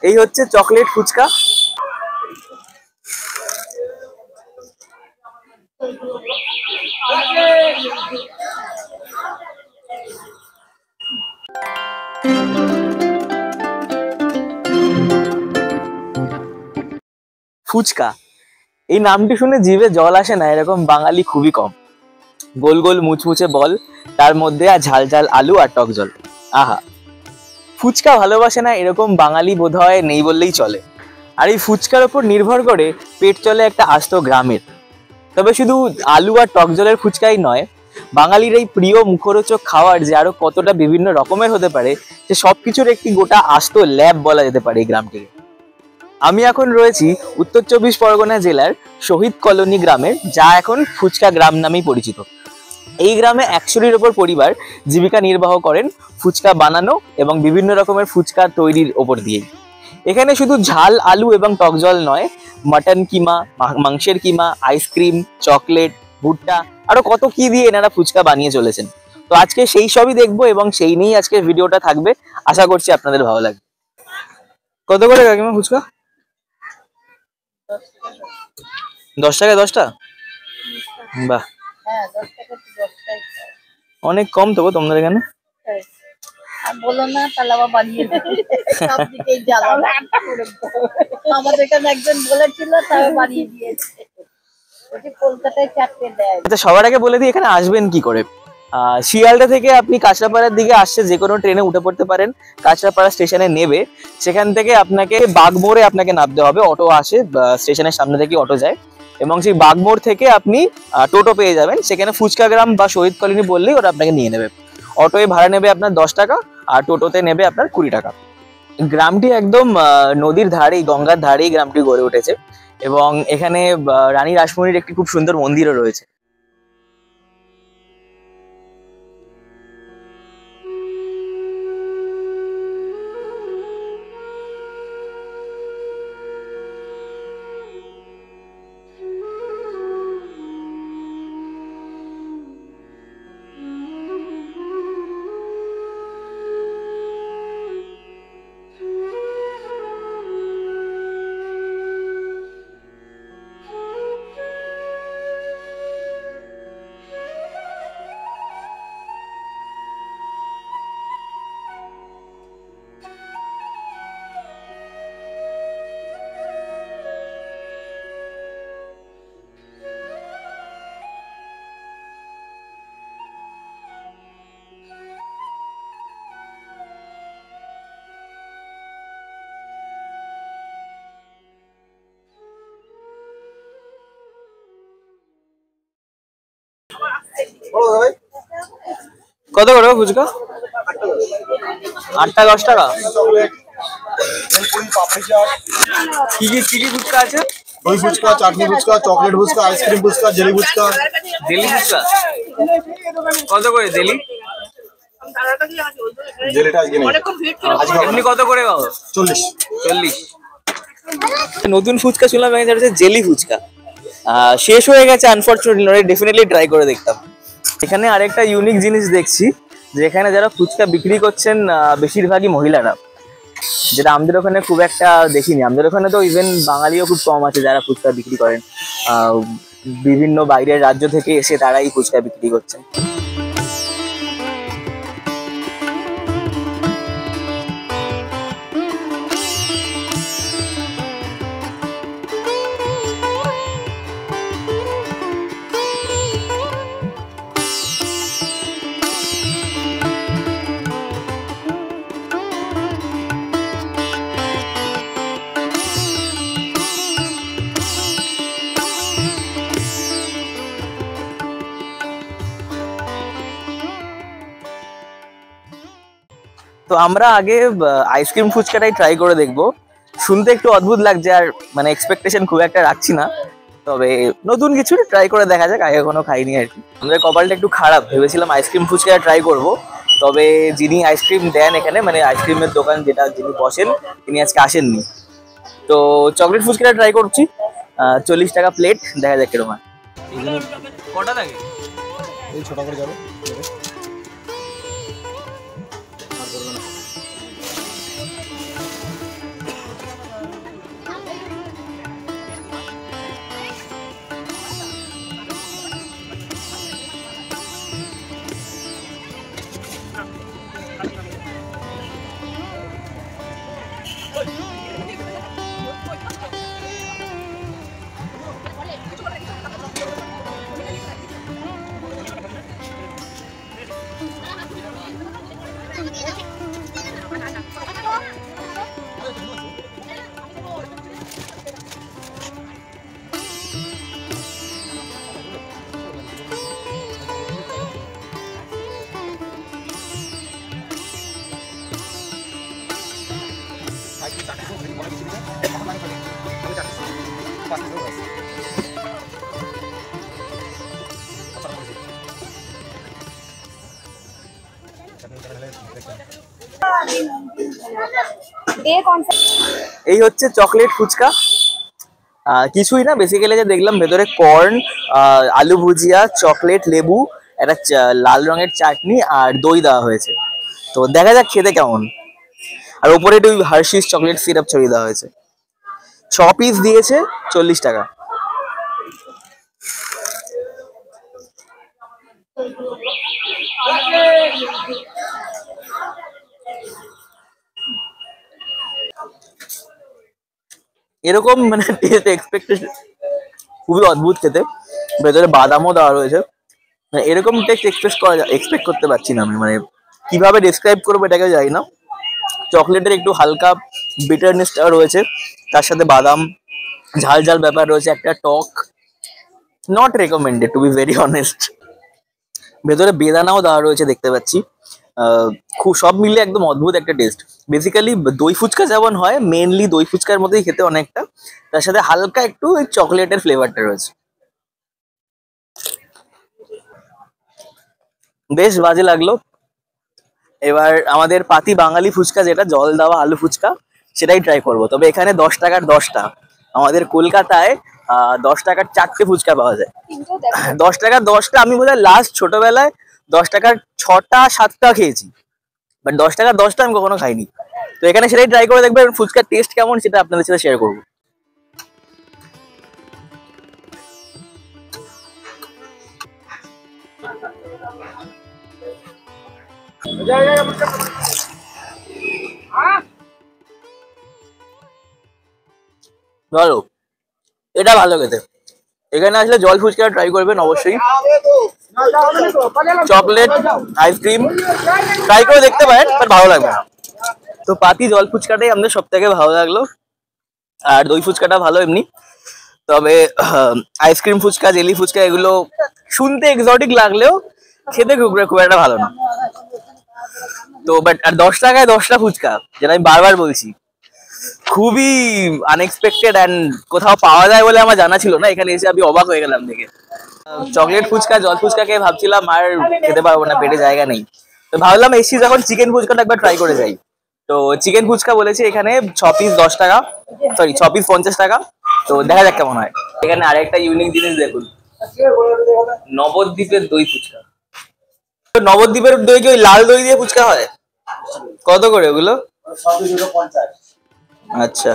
এই হচ্ছে চকলেট ফুচকা। ফুচকা এই নামটি শুনে জিভে জল আসে না এরকম বাঙালি খুবই কম। গোল গোল মুচমুচে বল, তার মধ্যে আর ঝাল ঝাল আলু আর টক জল। আহা, ফুচকা ভালোবাসে না এরকম বাঙালি বোধহয় নেই বললেই চলে। আর এই ফুচকার ওপর নির্ভর করে পেট চলে একটা আস্ত গ্রামের। তবে শুধু আলু আর টক জলের ফুচকাই নয়, বাঙালির এই প্রিয় মুখরোচক খাবার যে আরো কতটা বিভিন্ন রকমের হতে পারে, সে সবকিছুর একটি গোটা আস্ত ল্যাব বলা যেতে পারে এই গ্রামটিকে। আমি এখন রয়েছি উত্তর 24 পরগনা জেলার শহীদ কলোনি গ্রামের, যা এখন ফুচকা গ্রাম নামেই পরিচিত। এই গ্রামে 100-র ওপর পরিবার জীবিকা নির্বাহ করেন ফুচকা বানানো এবং বিভিন্ন রকমের ফুচকা তৈরির ওপর দিয়েই। এখানে শুধু ঝাল আলু এবং টক জল নয়, মাটন কিমা, মাংসের কিমা, আইসক্রিম, চকলেট, ভুট্টা, আরো কত কি দিয়ে এনারা ফুচকা বানিয়ে চলেছেন। তো আজকে সেই সবই দেখবো এবং সেই নিয়েই আজকের ভিডিওটা থাকবে। আশা করছি আপনাদের ভালো লাগবে। কত করে কাকিমা ফুচকা? 10 টাকায় 10টা? বাহ, অনেক কম তো তোমাদের এখানে। বলো না, তাহলে আবার বানিয়ে দেবে। সব দিকেই জ্বালা। আমাদের এখানে একজন বলেছিল, তাও বানিয়ে দিয়েছে। কলকাতায় 4টে দেয়। আচ্ছা, সবার আগে বলে দিই এখানে আসবেন কি করে। শিয়ালদা থেকে আপনি কাঁচরাপাড়ার দিকে আসছে যে কোনো ট্রেনে উঠে পড়তে পারেন। কাঁচরাপাড়া স্টেশনে নেবে, সেখান থেকে আপনাকে বাগমোড়ে আপনাকে নামতে হবে। অটো আসে স্টেশনের সামনে থেকে, অটো যায় এবং সেই বাগমোড় থেকে আপনি টোটো পেয়ে যাবেন। সেখানে ফুচকা গ্রাম বা শহীদ কলোনি বললেই ওরা আপনাকে নিয়ে নেবে। অটোয় ভাড়া নেবে আপনার 10 টাকা আর টোটোতে নেবে আপনার 20 টাকা। গ্রামটি একদম নদীর ধারেই, গঙ্গার ধারেই গ্রামটি গড়ে উঠেছে এবং এখানে রানী রাসমণির একটি খুব সুন্দর মন্দিরও রয়েছে। কত করে ফুচকা? 8টা 10 টাকা। কি কি ফুচকা আছে? দই ফুচকা, চাটনি phuchka, chocolate phuchka, ice cream phuchka, jelly phuchka. Jelly phuchka কত করে? জেলি জেলিটা আজকে নেই। এমনি কত করে বাবা? 40। নতুন ফুচকা শুনলাম এখানে হচ্ছে জেলি ফুচকা। শেষ হয়ে গেছে আনফরচুনেটলি, ডেফিনেটলি ট্রাই করে দেখতাম। এখানে আরেকটা ইউনিক জিনিস দেখছি, যে এখানে যারা ফুচকা বিক্রি করছেন বেশিরভাগই মহিলারা, যেটা আমাদের ওখানে খুব একটা দেখিনি। আমাদের ওখানে তো ইভেন বাঙালিও খুব কম আছে যারা ফুচকা বিক্রি করেন। বিভিন্ন বাইরের রাজ্য থেকে এসে তারাই ফুচকা বিক্রি করছেন। তো আমরা আগে আইসক্রিম ফুচকাটাই ট্রাই করে দেখবো। শুনতে একটু অদ্ভুত লাগছে আর মানে এক্সপেকটেশন খুব একটা রাখছি না, তবে নতুন কিছু ট্রাই করে দেখা যাক। আগে কোনো খাইনি আর কি। আমাদের কপালটা একটু খারাপ, ভেবেছিলাম আইসক্রিম ফুচকা ট্রাই করব, তবে যিনি আইসক্রিম দেন এখানে, মানে আইসক্রিমের দোকান যিনি বসেন, তিনি আজকে আসেননি। তো চকলেট ফুচকাটা ট্রাই করছি। 40 টাকা প্লেট, দেখা যাক কিরকম হয়। কটা থাকে? এই ছোট করে যাবে। এই হচ্ছে চকলেট ফুচকা। কিছুই না, বেসিক্যালি যে দেখলাম ভেতরে কর্ন, আলু ভুজিয়া, চকলেট, লেবু, একটা লাল রঙের চাটনি আর দই দেওয়া হয়েছে। তো দেখা যাক খেতে কেমন। আর ওপরে একটু হার্শিস চকলেট সিরাপ ছড়িয়ে দেওয়া হয়েছে। 6 পিস দিয়েছে, 40 টাকা। এরকম মানে টেস্ট এক্সপেক্টেশন খুবই অদ্ভুত খেতে। ভেতরে বাদামও দেওয়া রয়েছে। মানে এরকম টেস্ট এক্সপেক্ট করতে পারছি না আমি। মানে কিভাবে ডিসক্রাইব করবো এটাকে জানি না। চকলেটের একটু হালকা বিটারনেসটা রয়েছে, তার সাথে বাদাম, ঝাল ঝাল ব্যাপার রয়েছে, একটা টক। Not recommended to be very honest. ভেতরে বেদানাও দেওয়া রয়েছে দেখতে পাচ্ছি। খুব সব মিলে একদম অদ্ভুত একটা টেস্ট। বেসিক্যালি দই ফুচকা যেমন হয়, মেনলি দই ফুচকার মতোই খেতে অনেকটা, তার সাথে হালকা একটু ওই চকলেটের ফ্লেভারটা রয়েছে। বেশ বাজে লাগলো। এবার আমাদের পাতি বাঙালি ফুচকা, যেটা জল দেওয়া আলু ফুচকা, সেটাই ট্রাই করবো। তবে এখানে 10 টাকার 10টা। আমাদের কলকাতায় 10 টাকার 4টে ফুচকা পাওয়া যায়। 10 টাকার 10টা আমি বোধহয় লাস্ট ছোটবেলায় 10 টাকার 6টা 7টা খেয়েছি, বাট 10 টাকার 10টা আমি কখনো খাইনি। তো এখানে সেটাই ট্রাই করে দেখবেন ফুচকার টেস্ট কেমন, সেটা আপনাদের সাথে শেয়ার করবো। ভালো, এটা ভালো খেতে। এখানে আসলে জল ফুচকা ট্রাই করবেন অবশ্যই। চকলেট আইসক্রিম ট্রাই করে দেখতে পারেন, বাট ভালো লাগবে না। তো পাতি জল ফুচকাটাই আমাদের সব থেকে ভালো লাগলো। আর দই ফুচকাটা ভালো এমনি। তবে আইসক্রিম ফুচকা, জেলি ফুচকা এগুলো শুনতে এক্সোটিক লাগলেও খেতে খুব একটা ভালো না। তো বাট আর 10 টাকায় 10টা ফুচকা, যেটা আমি বারবার বলছি, খুবই আনএক্সপেক্টেড অ্যান্ড কোথাও পাওয়া যায় বলে আমার জানা ছিল না। এখানে এসে আমি অবাক হয়ে গেলাম দেখে। চকলেট ফুচকা, জল ফুচকাকে ভাবছিলাম আর খেতে পারবো না, পেটে জায়গা নেই। তো ভাবলাম এসছি যখন চিকেন ফুচকাটা একবার ট্রাই করে যাই। তো চিকেন ফুচকা বলেছে এখানে 6 পিস 10 টাকা, সরি 6 পিস 50 টাকা। তো দেখা যাক কেমন হয়। এখানে আরেকটা ইউনিক জিনিস দেখুন, নবদ্বীপের দই ফুচকা। নবদ্বীপের দই কি ওই লাল দই দিয়ে ফুচকা হয়? কত করে ওগুলো? আচ্ছা,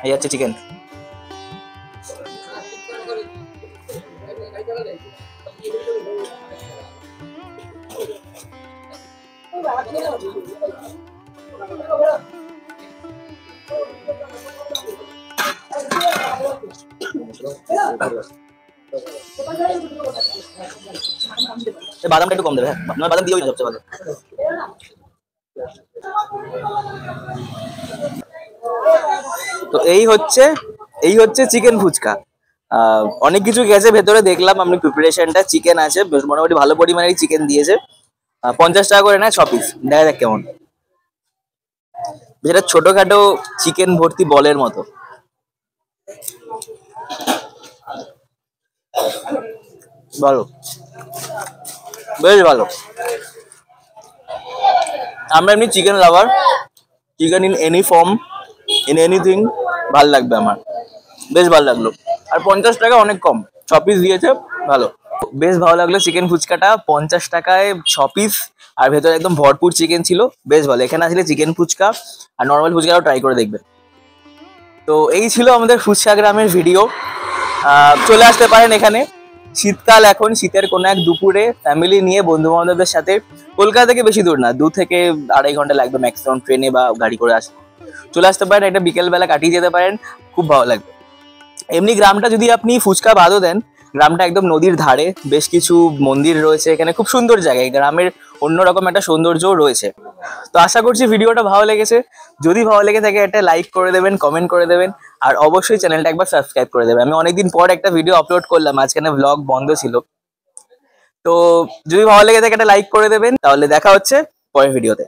এই হচ্ছে চিকেন। বাদামটা একটু কম দেবে, হ্যাঁ নয় বাদাম দিয়েই সবচেয়ে ভালো। তো এই হচ্ছে চিকেন ফুচকা। অনেক কিছু গেছে ভেতরে, দেখলাম আমি প্রিপারেশনটা। চিকেন আছে বেশ মোটামুটি ভালো পরিমাণের চিকেন দিয়েছে। 50 টাকা করে নেয় 6 পিস। দেখা যাক কেমন। যেটা ছোটখাটো চিকেন ভর্তি বলের মতো। ভালো, বেশ ভালো। আমরা এমনি chicken lover, chicken in any form, in anything ভাল লাগবে আমার। বেশ ভালো লাগলো। আর 50 টাকা অনেক কম, 6 পিস দিয়েছে, ভালো। বেশ ভালো লাগলো চিকেন ফুচকাটা। 50 টাকায় 6 পিস, আর ভেতরে একদম ভরপুর চিকেন ছিল। বেশ ভালো। এখানে আসলে চিকেন ফুচকা আর নর্মাল ফুচকাটাও ট্রাই করে দেখবেন। তো এই ছিল আমাদের ফুচকা গ্রামের ভিডিও। চলে আসতে পারেন এখানে। শীতকাল এখন, শীতের কোনো এক দুপুরে ফ্যামিলি নিয়ে বন্ধু বান্ধবদের সাথে, কলকাতা থেকে বেশি দূর না, 2 থেকে 2.5 ঘন্টা লাগবে ম্যাক্সিমাম ট্রেনে বা গাড়ি করে আসতে, চলে আসতে পারেন, একটা বিকেলবেলা কাটিয়ে যেতে পারেন, খুব ভালো লাগবে। এমনি গ্রামটা যদি আপনি ফুচকা বাদও দেন, গ্রামটা একদম নদীর ধারে, বেশ কিছু মন্দির রয়েছে এখানে, খুব সুন্দর জায়গা, এই গ্রামের অন্যরকম একটা সৌন্দর্যও রয়েছে। তো আশা করছি ভিডিওটা ভালো লেগেছে, যদি ভালো লেগে থাকে একটা লাইক করে দেবেন, কমেন্ট করে দেবেন, আর অবশ্যই চ্যানেলটা একবার সাবস্ক্রাইব করে দেবেন। আমি অনেকদিন পর একটা ভিডিও আপলোড করলাম, মাঝখানে ব্লগ বন্ধ ছিল, তো যদি ভালো লেগে থাকে একটা লাইক করে দেবেন। তাহলে দেখা হচ্ছে পরের ভিডিওতে।